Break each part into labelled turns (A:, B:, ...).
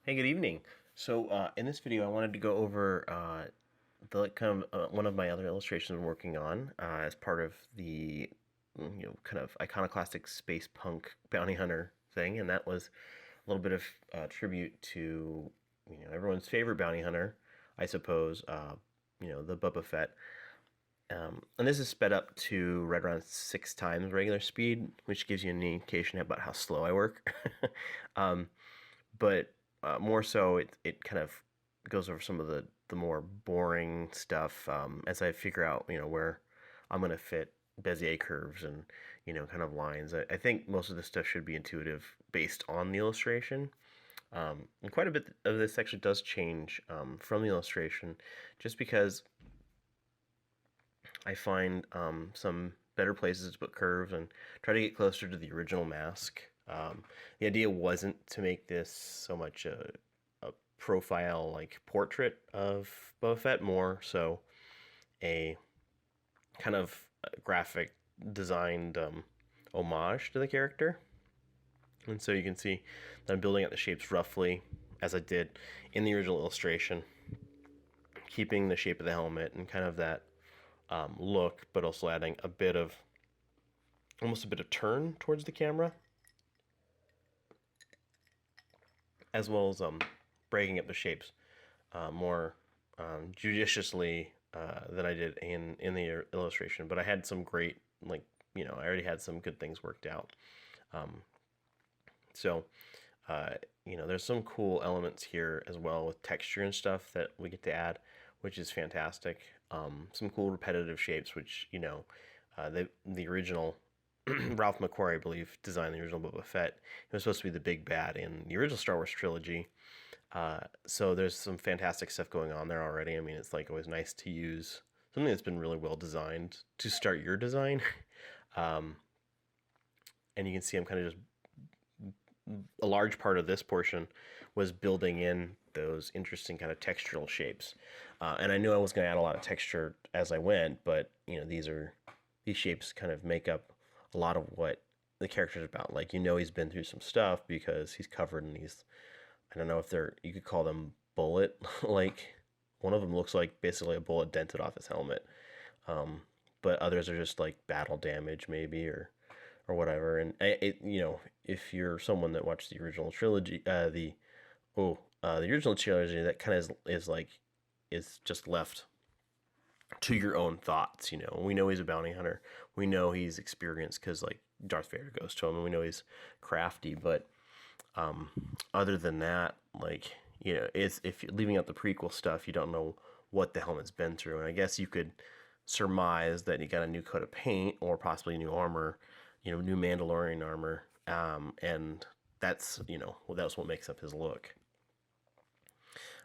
A: Hey, good evening. So in this video, I wanted to go over the one of my other illustrations I'm working on as part of the kind of iconoclastic space punk bounty hunter thing, and that was a little bit of tribute to everyone's favorite bounty hunter, I suppose. The Boba Fett. And this is sped up to right around 6 times regular speed, which gives you an indication about how slow I work. um, but more so, it kind of goes over some of the more boring stuff as I figure out where I'm gonna fit Bezier curves and kind of lines. I think most of this stuff should be intuitive based on the illustration. And quite a bit of this actually does change from the illustration, just because I find some better places to put curves and try to get closer to the original mask. The idea wasn't to make this so much a profile like portrait of Boba Fett, more so a kind of graphic designed homage to the character. And so you can see that I'm building out the shapes roughly as I did in the original illustration, keeping the shape of the helmet and kind of that look, but also adding a bit of almost a bit of turn towards the camera, as well as breaking up the shapes more judiciously than I did in the illustration. But I had some great, I already had some good things worked out. So there's some cool elements here as well with texture and stuff that we get to add, which is fantastic. Some cool repetitive shapes, which the original Ralph McQuarrie, I believe, designed the original Boba Fett. It was supposed to be the big bad in the original Star Wars trilogy. So there's some fantastic stuff going on there already. I mean, it's like always nice to use something that's been really well designed to start your design. And you can see I'm kind of just a large part of this portion was building in those interesting kind of textural shapes. And I knew I was going to add a lot of texture as I went, but these shapes kind of make up a lot of what the character's about. Like, he's been through some stuff because he's covered in these, I don't know if you could call them bullet, like one of them looks like basically a bullet dented off his helmet. But others are just like battle damage maybe, or whatever. And if you're someone that watched the original trilogy, the original trilogy, that kind of is just left to your own thoughts. We know he's a bounty hunter. We know he's experienced because like Darth Vader goes to him, and we know he's crafty. But other than that, it's if you're leaving out the prequel stuff, you don't know what the helmet's been through. And I guess you could surmise that he got a new coat of paint or possibly new armor, new Mandalorian armor, and that's what makes up his look.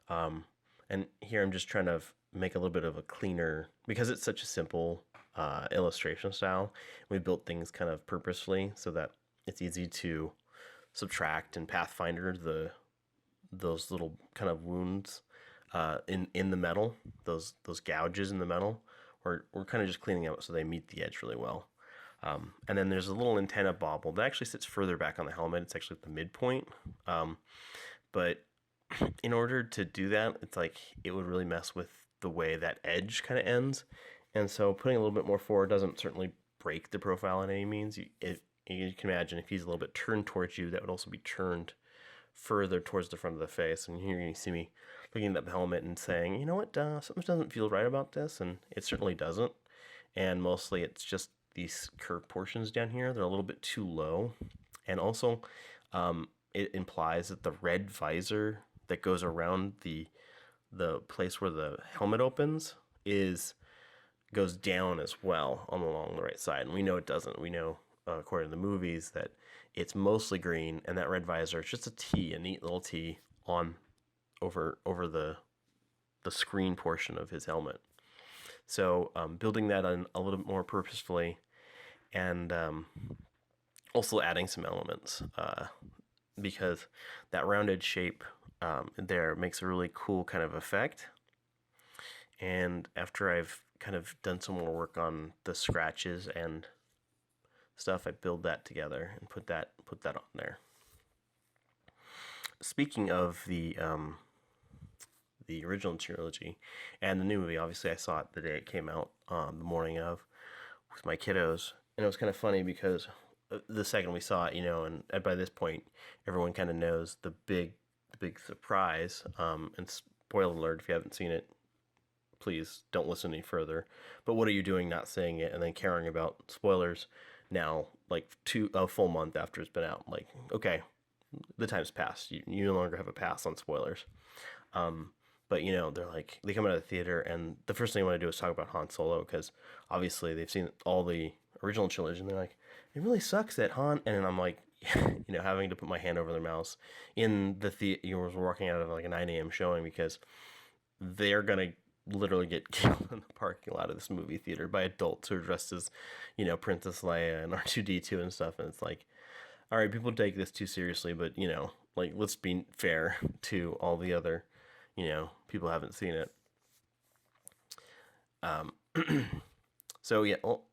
A: And here I'm just trying to make a little bit of a cleaner, because it's such a simple illustration style. We built things kind of purposefully so that it's easy to subtract and pathfinder those little kind of wounds in the metal, those gouges in the metal. We're kind of just cleaning out so they meet the edge really well. And then there's a little antenna bobble that actually sits further back on the helmet. It's actually at the midpoint. But in order to do that, it's like it would really mess with the way that edge kind of ends. And so putting a little bit more forward doesn't certainly break the profile in any means. You can imagine if he's a little bit turned towards you, that would also be turned further towards the front of the face. And here you see me looking at the helmet and saying, you know what, something doesn't feel right about this. And it certainly doesn't. And mostly it's just these curved portions down here. They're a little bit too low. And also it implies that the red visor that goes around the place where the helmet opens goes down as well along the right side. And we know it doesn't. We know, according to the movies, that it's mostly green, and that red visor is just a neat little T on over the screen portion of his helmet. So building that on a little bit more purposefully, and also adding some elements because that rounded shape there makes a really cool kind of effect. And after I've kind of done some more work on the scratches and stuff, I build that together and put that on there. Speaking of the original trilogy and the new movie, obviously I saw it the day it came out, the morning of, with my kiddos, and it was kind of funny because the second we saw it, and by this point, everyone kind of knows the big surprise. And spoiler alert if you haven't seen it, please don't listen any further. But what are you doing not saying it and then caring about spoilers now, like a full month after it's been out? Like, okay, the time's passed. You no longer have a pass on spoilers. Um, but they're like, they come out of the theater, and the first thing I want to do is talk about Han Solo because obviously they've seen all the original trilogy, and they're like, it really sucks that Han. And then I'm like, having to put my hand over their mouths in the theater. Was walking out of like a 9 a.m. showing because they're gonna literally get killed in the parking lot of this movie theater by adults who are dressed as, Princess Leia and R2D2 and stuff. And it's like, all right, people take this too seriously, but like let's be fair to all the other, people who haven't seen it. Um, so yeah, well,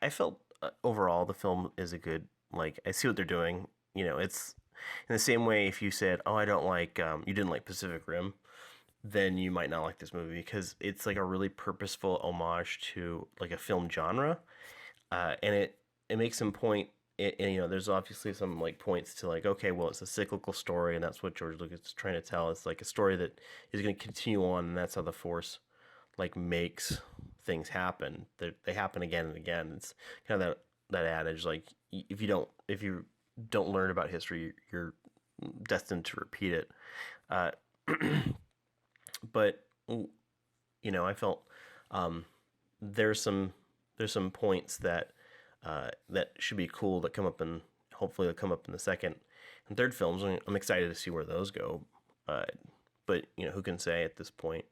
A: I felt overall the film is a good, like, I see what they're doing. It's in the same way if you said, oh, I don't like, you didn't like Pacific Rim, then you might not like this movie because it's like a really purposeful homage to like a film genre, and it makes some point. And there's obviously some like points to like, okay, well, it's a cyclical story, and that's what George Lucas is trying to tell. It's like a story that is going to continue on, and that's how the Force like makes things happen. They happen again and again. It's kind of that adage like, if you don't learn about history, you're destined to repeat it. Uh, but I felt, um, there's some points that that should be cool that come up, and hopefully they'll come up in the second and third films. I'm excited to see where those go. Uh, but who can say at this point?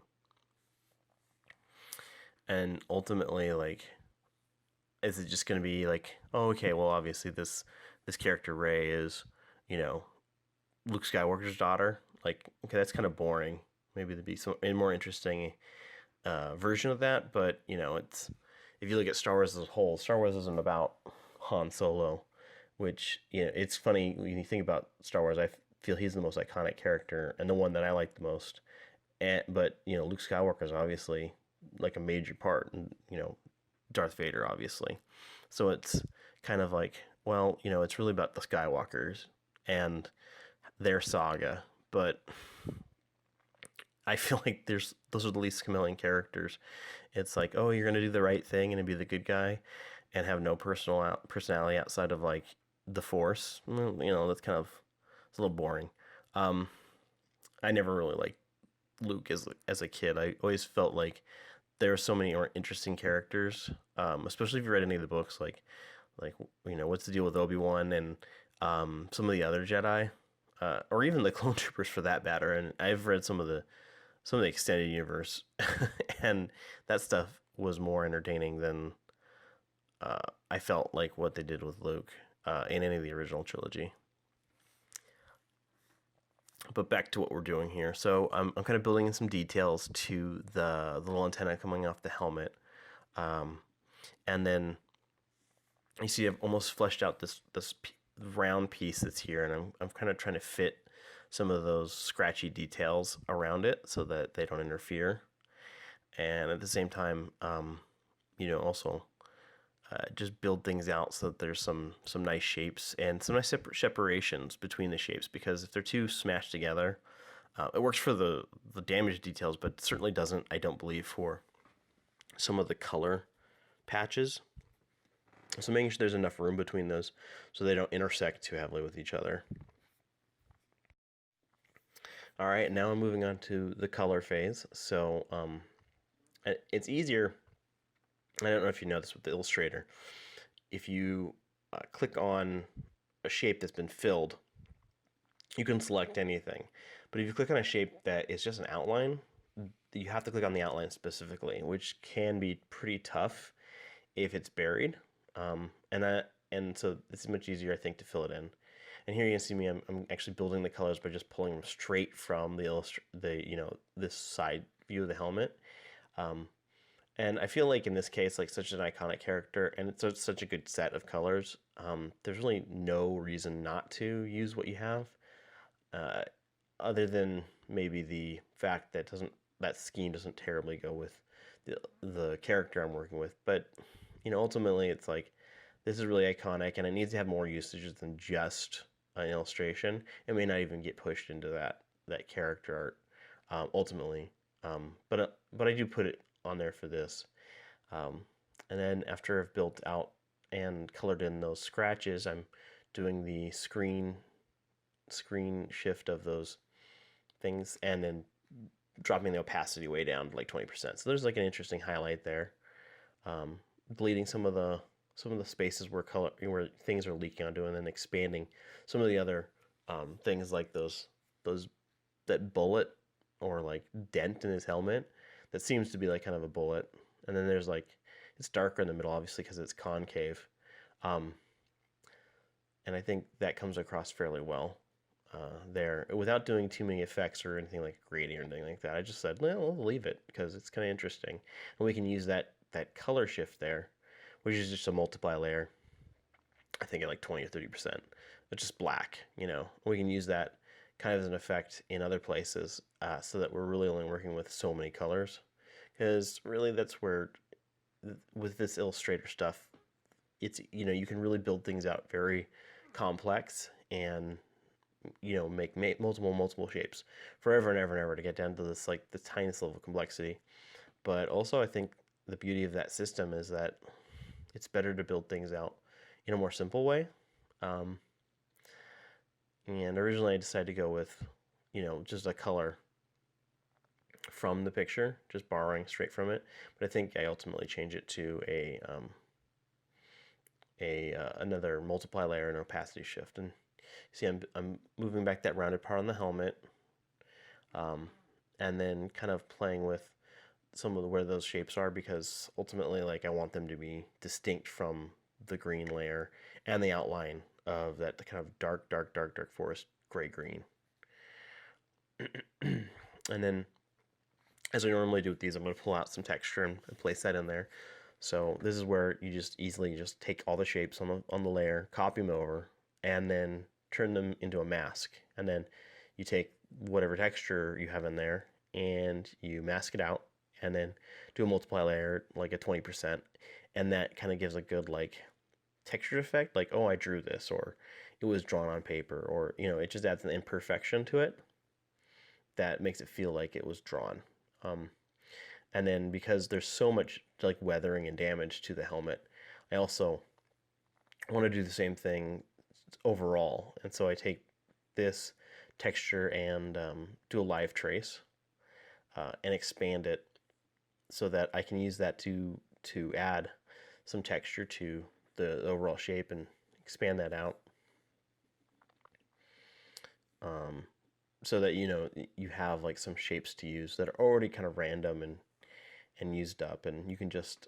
A: And ultimately, like, is it just going to be like, oh, okay, well, obviously this character Rey is, you know, Luke Skywalker's daughter? Like, okay, that's kind of boring. Maybe there'd be some a more interesting version of that. But it's, if you look at Star Wars as a whole, Star Wars isn't about Han Solo, which it's funny when you think about Star Wars. I feel he's the most iconic character and the one that I like the most. But Luke Skywalker is obviously like a major part, and Darth Vader obviously. So it's kind of like, well, it's really about the Skywalkers and their saga, but I feel like those are the least compelling characters. It's like, oh, you're gonna do the right thing and be the good guy, and have no personality outside of like the Force. Well, that's kind of, it's a little boring. Um, I never really liked Luke as a kid. I always felt like there are so many more interesting characters, especially if you read any of the books, like what's the deal with Obi-Wan and some of the other Jedi, or even the clone troopers for that matter. And I've read some of the extended universe, and that stuff was more entertaining than I felt like what they did with Luke in any of the original trilogy. But back to what we're doing here. So I'm kind of building in some details to the little antenna coming off the helmet, and then you see I've almost fleshed out this round piece that's here, and I'm kind of trying to fit some of those scratchy details around it so that they don't interfere, and at the same time, also just build things out so that there's some nice shapes and some nice separations between the shapes, because if they're too smashed together, it works for the damage details, but certainly doesn't, I don't believe, for some of the color patches. So making sure there's enough room between those so they don't intersect too heavily with each other. All right, now I'm moving on to the color phase. So it's easier. I don't know if you know this with the Illustrator. If you click on a shape that's been filled, you can select anything. But if you click on a shape that is just an outline, you have to click on the outline specifically, which can be pretty tough if it's buried. And so it's much easier, I think, to fill it in. And here you can see me, I'm actually building the colors by just pulling them straight from this side view of the helmet. And I feel like in this case, like, such an iconic character, and it's such a good set of colors, there's really no reason not to use what you have. other than maybe the fact that that scheme doesn't terribly go with the character I'm working with. But ultimately, it's like this is really iconic, and it needs to have more usages than just an illustration. It may not even get pushed into that character art ultimately, but I do put it on there for this. And then after I've built out and colored in those scratches, I'm doing the screen shift of those things, and then dropping the opacity way down to like 20%. So there's like an interesting highlight there. Bleeding some of the spaces where things are leaking onto, and then expanding some of the other things like that bullet or like dent in his helmet that seems to be like kind of a bullet. And then there's like, it's darker in the middle, obviously, because it's concave. And I think that comes across fairly well there without doing too many effects or anything like grading or anything like that. I just said, well, we'll leave it because it's kind of interesting. And we can use that color shift there, which is just a multiply layer, I think at like 20 or 30%. It's just black, We can use that kind of as an effect in other places so that we're really only working with so many colors. Because really that's where, with this Illustrator stuff, it's, you can really build things out very complex and, make multiple shapes forever and ever and ever to get down to this, like the tiniest level of complexity. But also I think the beauty of that system is that it's better to build things out in a more simple way. And originally I decided to go with, just a color from the picture, just borrowing straight from it. But I think I ultimately changed it to another multiply layer and opacity shift. And see, I'm moving back that rounded part on the helmet, and then kind of playing with some of where those shapes are, because ultimately, like, I want them to be distinct from the green layer and the outline of that kind of dark forest gray green. And then, as I normally do with these, I'm going to pull out some texture and place that in there. So this is where you just easily just take all the shapes on the layer, copy them over, and then turn them into a mask. And then you take whatever texture you have in there and you mask it out, and then do a multiply layer, like a 20%. And that kind of gives a good like texture effect, like, oh, I drew this, or it was drawn on paper, or, it just adds an imperfection to it that makes it feel like it was drawn. And then because there's so much like weathering and damage to the helmet, I also want to do the same thing overall. And so I take this texture and do a live trace and expand it so that I can use that to add some texture to the overall shape and expand that out. So that you have like some shapes to use that are already kind of random and used up, and you can just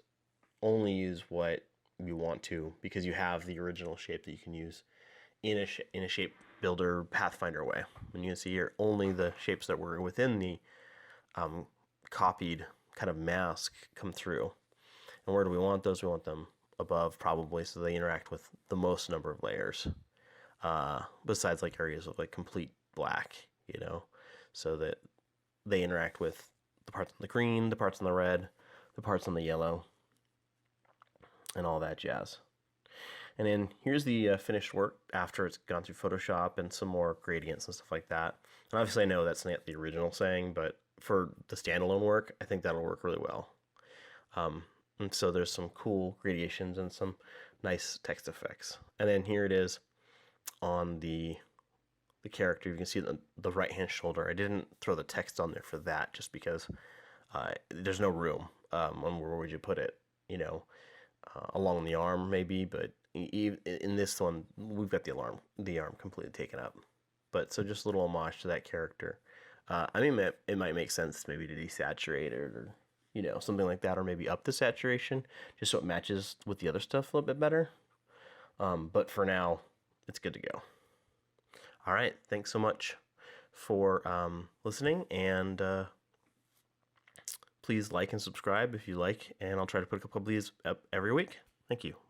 A: only use what you want to, because you have the original shape that you can use in a shape builder Pathfinder way. And you can see here only the shapes that were within the copied kind of mask come through. And where do we want those? We want them above, probably, so they interact with the most number of layers, besides like areas of like complete black, so that they interact with the parts on the green, the parts on the red, the parts on the yellow, and all that jazz. And then here's the finished work after it's gone through Photoshop and some more gradients and stuff like that. And obviously I know that's not the original saying, but for the standalone work, I think that'll work really well. And so there's some cool gradations and some nice text effects. And then here it is on the character. You can see the right hand shoulder. I didn't throw the text on there for that just because there's no room on where would you put it, along the arm maybe, but in this one we've got the arm completely taken up. But so just a little homage to that character. I mean, it might make sense maybe to desaturate it, or something like that, or maybe up the saturation just so it matches with the other stuff a little bit better. But for now, it's good to go. All right, thanks so much for listening, and please like and subscribe if you like, and I'll try to put a couple of these up every week. Thank you.